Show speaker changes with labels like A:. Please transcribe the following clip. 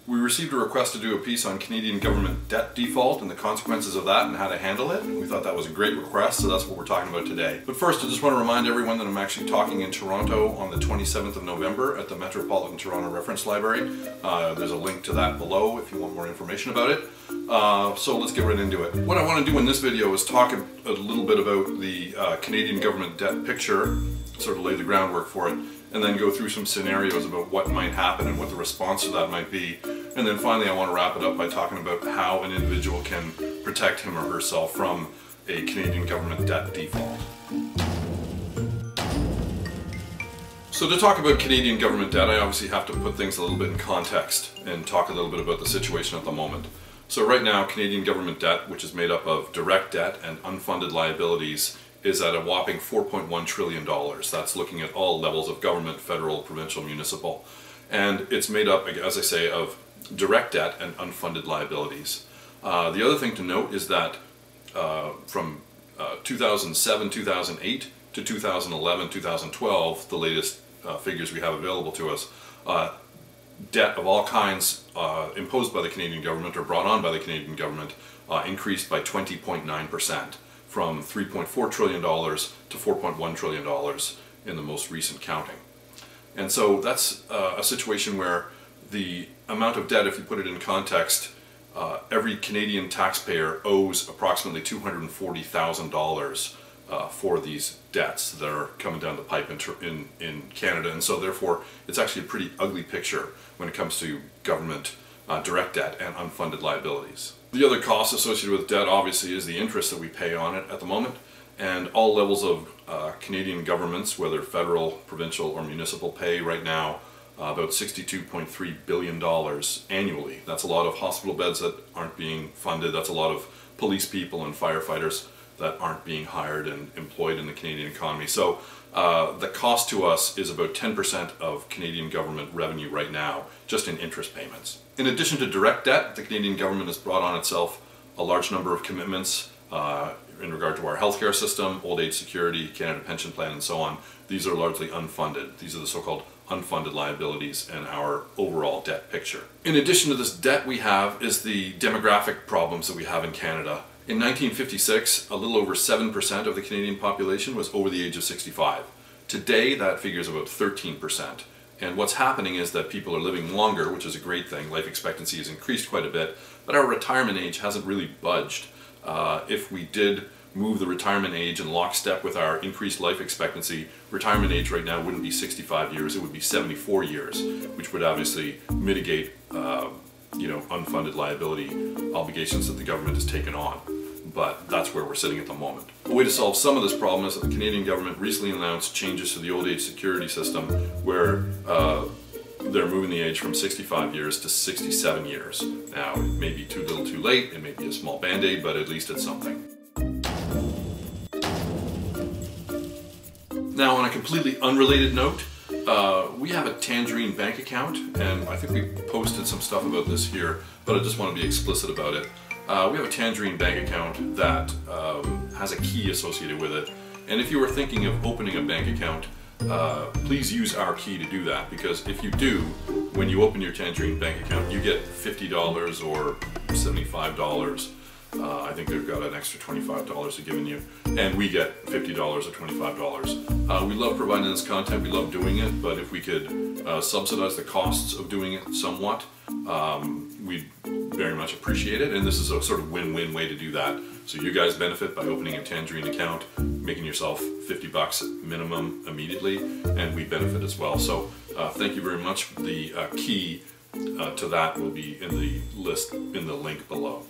A: We received a request to do a piece on Canadian government debt default and the consequences of that and how to handle it. We thought that was a great request, so that's what we're talking about today. But first, I just want to remind everyone that I'm actually talking in Toronto on the 27th of November at the Metropolitan Toronto Reference Library. There's a link to that below if you want more information about it. So let's get right into it. What I want to do in this video is talk a little bit about the Canadian government debt picture, sort of lay the groundwork for it, and then go through some scenarios about what might happen and what the response to that might be. And then finally I want to wrap it up by talking about how an individual can protect him or herself from a Canadian government debt default. So to talk about Canadian government debt, I obviously have to put things a little bit in context and talk a little bit about the situation at the moment. So right now, Canadian government debt, which is made up of direct debt and unfunded liabilities, is at a whopping $4.1 trillion. That's looking at all levels of government, federal, provincial, municipal. And it's made up, as I say, of direct debt and unfunded liabilities. The other thing to note is that from 2007, 2008 to 2011, 2012, the latest figures we have available to us, debt of all kinds imposed by the Canadian government or brought on by the Canadian government increased by 20.9%. From $3.4 trillion to $4.1 trillion in the most recent counting. And so that's a situation where the amount of debt, if you put it in context, every Canadian taxpayer owes approximately $240,000 for these debts that are coming down the pipe in Canada. And so therefore it's actually a pretty ugly picture when it comes to government direct debt and unfunded liabilities. The other cost associated with debt obviously is the interest that we pay on it at the moment, and all levels of Canadian governments, whether federal, provincial or municipal, pay right now about $62.3 billion annually. That's a lot of hospital beds that aren't being funded, that's a lot of police people and firefighters that aren't being hired and employed in the Canadian economy. So the cost to us is about 10% of Canadian government revenue right now, just in interest payments. In addition to direct debt, the Canadian government has brought on itself a large number of commitments in regard to our healthcare system, old age security, Canada Pension Plan, and so on. These are largely unfunded. These are the so-called unfunded liabilities in our overall debt picture. In addition to this debt we have is the demographic problems that we have in Canada. In 1956, a little over 7% of the Canadian population was over the age of 65. Today, that figure is about 13%. And what's happening is that people are living longer, which is a great thing. Life expectancy has increased quite a bit, but our retirement age hasn't really budged. If we did move the retirement age in lockstep with our increased life expectancy, retirement age right now wouldn't be 65 years, it would be 74 years, which would obviously mitigate unfunded liability obligations that the government has taken on. But that's where we're sitting at the moment. A way to solve some of this problem is that the Canadian government recently announced changes to the old age security system where they're moving the age from 65 years to 67 years. Now, it may be too little too late, it may be a small band-aid, but at least it's something. Now, on a completely unrelated note, we have a Tangerine Bank account, and I think we posted some stuff about this here, but I just want to be explicit about it. We have a Tangerine Bank account that has a key associated with it, and if you were thinking of opening a bank account, please use our key to do that, because if you do, when you open your Tangerine Bank account, you get $50 or $75. I think they've got an extra $25 they're giving you, and we get $50 or $25. We love providing this content, we love doing it, but if we could subsidize the costs of doing it somewhat, we'd very much appreciate it, and this is a sort of win-win way to do that. So you guys benefit by opening a Tangerine account, making yourself $50 minimum immediately, and we benefit as well. So thank you very much. The key to that will be in the list in the link below.